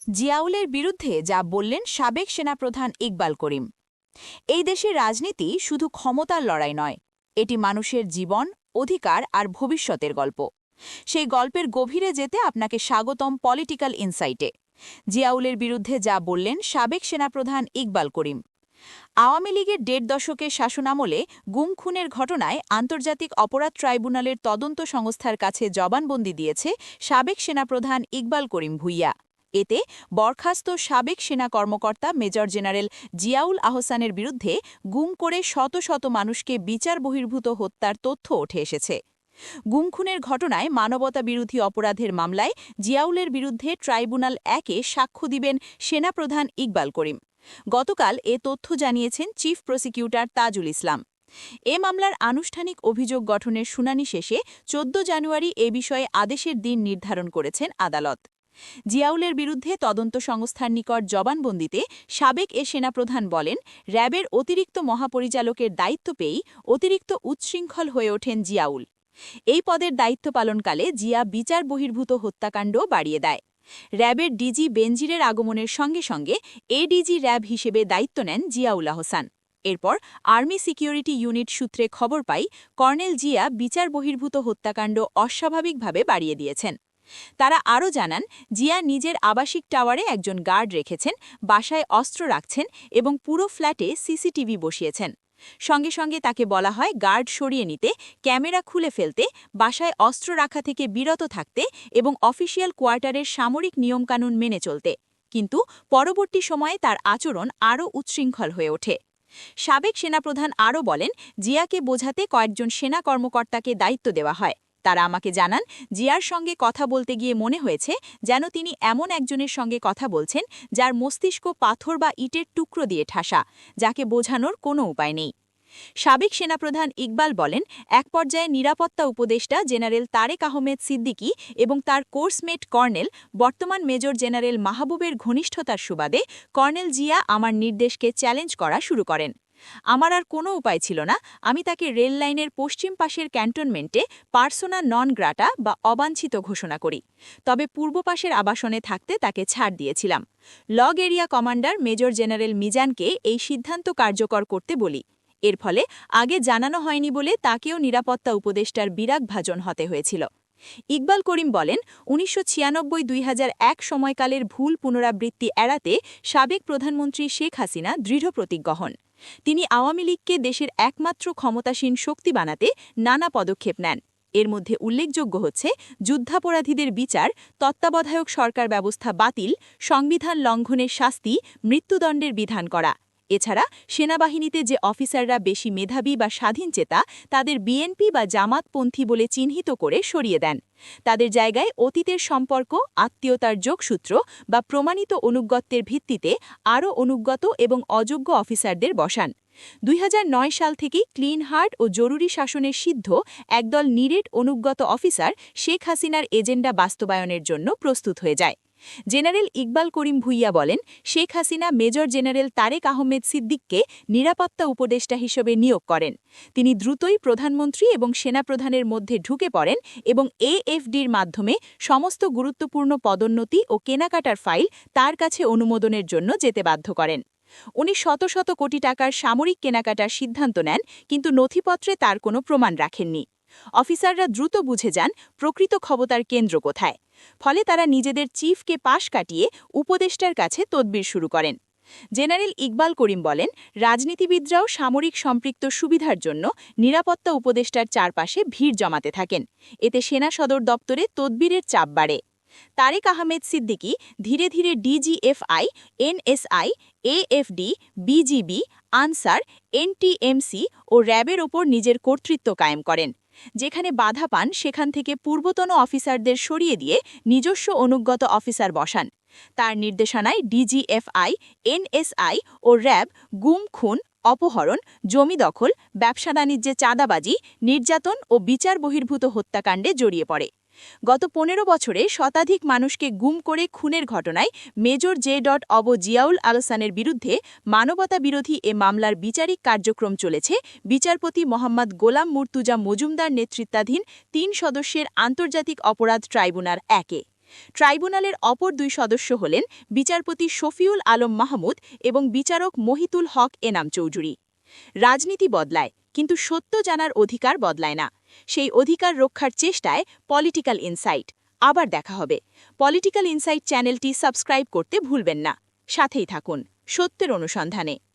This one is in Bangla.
জিয়াউলের বিরুদ্ধে যা বললেন সাবেক সেনাপ্রধান ইকবাল করিম। এই দেশের রাজনীতি শুধু ক্ষমতার লড়াই নয়, এটি মানুষের জীবন, অধিকার আর ভবিষ্যতের গল্প। সেই গল্পের গভীরে যেতে আপনাকে স্বাগতম পলিটিক্যাল ইনসাইটে। জিয়াউলের বিরুদ্ধে যা বললেন সাবেক সেনাপ্রধান ইকবাল করিম। আওয়ামী লীগের ১.৫ দশকের শাসনামলে গুম খুনের ঘটনায় আন্তর্জাতিক অপরাধ ট্রাইব্যুনালের তদন্ত সংস্থার কাছে জবানবন্দি দিয়েছে সাবেক সেনাপ্রধান ইকবাল করিম ভূঁইয়া। এতে বরখাস্ত সাবেক সেনা কর্মকর্তা মেজর জেনারেল জিয়াউল আহসানের বিরুদ্ধে গুম করে শত শত মানুষকে বিচার বহির্ভূত হত্যার তথ্য উঠে এসেছে। গুম খুনের ঘটনায় মানবতাবিরোধী অপরাধের মামলায় জিয়াউলের বিরুদ্ধে ট্রাইব্যুনাল ১-এ সাক্ষ্য দিবেন সেনাপ্রধান ইকবাল করিম। গতকাল এ তথ্য জানিয়েছেন চিফ প্রসিকিউটর তাজুল ইসলাম। এ মামলার আনুষ্ঠানিক অভিযোগ গঠনের শুনানি শেষে ১৪ জানুয়ারি এ বিষয়ে আদেশের দিন নির্ধারণ করেছেন আদালত। জিয়াউলের বিরুদ্ধে তদন্ত সংস্থার নিকট জবানবন্দিতে সাবেক এ সেনাপ্রধান বলেন, র্যাবের অতিরিক্ত মহাপরিচালকের দায়িত্ব পেয়েই অতিরিক্ত উচ্ছৃঙ্খল হয়ে ওঠেন জিয়াউল। এই পদের দায়িত্ব পালনকালে জিয়া বিচার বহির্ভূত হত্যাকাণ্ড বাড়িয়ে দেয়। র্যাবের ডিজি বেনজিরের আগমনের সঙ্গে সঙ্গে এডিজি র্যাব হিসেবে দায়িত্ব নেন জিয়াউল আহসান। এরপর আর্মি সিকিউরিটি ইউনিট সূত্রে খবর পাই, কর্নেল জিয়া বিচার বহির্ভূত হত্যাকাণ্ড অস্বাভাবিকভাবে বাড়িয়ে দিয়েছেন। তারা আরও জানান, জিয়া নিজের আবাসিক টাওয়ারে একজন গার্ড রেখেছেন, বাসায় অস্ত্র রাখছেন এবং পুরো ফ্ল্যাটে সিসিটিভি বসিয়েছেন। সঙ্গে সঙ্গে তাকে বলা হয় গার্ড সরিয়ে নিতে, ক্যামেরা খুলে ফেলতে, বাসায় অস্ত্র রাখা থেকে বিরত থাকতে এবং অফিসিয়াল কোয়ার্টারের সামরিক নিয়মকানুন মেনে চলতে। কিন্তু পরবর্তী সময়ে তার আচরণ আরও উচ্ছৃঙ্খল হয়ে ওঠে। সাবেক সেনাপ্রধান আরও বলেন, জিয়াকে বোঝাতে কয়েকজন সেনা কর্মকর্তাকে দায়িত্ব দেওয়া হয়। তারা আমাকে জানান, জিয়ার সঙ্গে কথা বলতে গিয়ে মনে হয়েছে যেন তিনি এমন একজনের সঙ্গে কথা বলছেন যার মস্তিষ্ক পাথর বা ইটের টুকরো দিয়ে ঠাসা, যাকে বোঝানোর কোনো উপায় নেই। সাবেক সেনাপ্রধান ইকবাল বলেন, এক পর্যায়ে নিরাপত্তা উপদেষ্টা জেনারেল তারেক আহমেদ সিদ্দিকী এবং তার কোর্সমেট কর্নেল, বর্তমান মেজর জেনারেল মাহবুবের ঘনিষ্ঠতার সুবাদে কর্নেল জিয়া আমার নির্দেশকে চ্যালেঞ্জ করা শুরু করেন। আমার আর কোনো উপায় ছিল না, আমি তাকে রেল লাইনের পশ্চিম পাশের ক্যান্টনমেন্টে পার্সোনা নন গ্রাটা বা অবাঞ্ছিত ঘোষণা করি। তবে পূর্ব পাশের আবাসনে থাকতে তাকে ছাড় দিয়েছিলাম। Log area commander major general মিজানকে এই সিদ্ধান্ত কার্যকর করতে বলি। এর ফলে আগে জানানো হয়নি বলে তাকেও নিরাপত্তা উপদেষ্টার বিরাগভাজন হতে হয়েছিল। ইকবাল করিম বলেন, ১৯৯৬-২০০১ সময়কালের ভুল পুনরাবৃত্তি এড়াতে সাবেক প্রধানমন্ত্রী শেখ হাসিনা দৃঢ় প্রতিজ্ঞ হন। তিনি আওয়ামী লীগকে দেশের একমাত্র ক্ষমতাসীন শক্তি বানাতে নানা পদক্ষেপ নেন। এর মধ্যে উল্লেখযোগ্য হচ্ছে যুদ্ধাপরাধীদের বিচার, তত্ত্বাবধায়ক সরকার ব্যবস্থা বাতিল, সংবিধান লঙ্ঘনের শাস্তি, মৃত্যুদণ্ডের বিধান করা। এছাড়া সেনাবাহিনীতে যে অফিসাররা বেশি মেধাবী বা স্বাধীনচেতা তাদের বিএনপি বা জামাতপন্থী বলে চিহ্নিত করে সরিয়ে দেন। তাদের জায়গায় অতীতের সম্পর্ক, আত্মীয়তার যোগসূত্র বা প্রমাণিত অনুজ্ঞত্বের ভিত্তিতে আরও অনুজ্ঞত এবং অযোগ্য অফিসারদের বসান। ২০০৯ সাল থেকেই ক্লিন হার্ট ও জরুরি শাসনের সিদ্ধ একদল নিরেট অনুজ্ঞত অফিসার শেখ হাসিনার এজেন্ডা বাস্তবায়নের জন্য প্রস্তুত হয়ে যায়। জেনারেল ইকবাল করিম ভূঁইয়া বলেন, শেখ হাসিনা মেজর জেনারেল তারেক আহমেদ সিদ্দিককে নিরাপত্তা উপদেষ্টা হিসেবে নিয়োগ করেন। তিনি দ্রুতই প্রধানমন্ত্রী এবং সেনাপ্রধানের মধ্যে ঢুকে পড়েন এবং এএফডির মাধ্যমে সমস্ত গুরুত্বপূর্ণ পদোন্নতি ও কেনাকাটার ফাইল তার কাছে অনুমোদনের জন্য যেতে বাধ্য করেন। উনি শত শত কোটি টাকার সামরিক কেনাকাটার সিদ্ধান্ত নেন, কিন্তু নথিপত্রে তার কোনো প্রমাণ রাখেননি। অফিসাররা দ্রুত বুঝে যান প্রকৃত ক্ষমতার কেন্দ্র কোথায়। ফলে তারা নিজেদের চিফকে পাশ কাটিয়ে উপদেষ্টার কাছে তদবির শুরু করেন। জেনারেল ইকবাল করিম বলেন, রাজনীতিবিদরাও সামরিক সম্পৃক্ত সুবিধার জন্য নিরাপত্তা উপদেষ্টার চারপাশে ভিড় জমাতে থাকেন। এতে সেনা সদর দপ্তরে তদবিরের চাপ বাড়ে। তারেক আহমেদ সিদ্দিকী ধীরে ধীরে DGFI, NSI, AFD, BGB, Ansar, NTMC ও র্যাবের ওপর নিজের কর্তৃত্ব কায়েম করেন। যেখানে বাধা পান সেখান থেকে পূর্বতন অফিসারদের সরিয়ে দিয়ে নিজস্ব অনুজ্ঞত অফিসার বসান। তার নির্দেশনায় ডিজিএফআই, এনএসআই ও র্যাব গুম খুন, অপহরণ, জমি দখল, ব্যবসা বাণিজ্যে চাঁদাবাজি, নির্যাতন ও বিচার বহির্ভূত হত্যাকাণ্ডে জড়িয়ে পড়ে। গত ১৫ বছরে শতাধিক মানুষকে গুম করে খুনের ঘটনায় মেজর জে.অব জিয়াউল আহসানের বিরুদ্ধে মানবতাবিরোধী এ মামলার বিচারিক কার্যক্রম চলেছে বিচারপতি মোহাম্মদ গোলাম মুর্তুজা মজুমদার নেতৃত্বাধীন ৩ সদস্যের আন্তর্জাতিক অপরাধ ট্রাইব্যুনাল ১-এ। ট্রাইব্যুনালের অপর 2 সদস্য হলেন বিচারপতি শফিউল আলম মাহমুদ এবং বিচারক মহিতুল হক এনাম চৌধুরী। রাজনীতি বদলায়, কিন্তু সত্য জানার অধিকার বদলায় না। সেই অধিকার রক্ষার চেষ্টায় পলিটিক্যাল ইনসাইট। আবার দেখা হবে। পলিটিক্যাল ইনসাইট চ্যানেলটি সাবস্ক্রাইব করতে ভুলবেন না। সাথেই থাকুন সত্যের অনুসন্ধানে।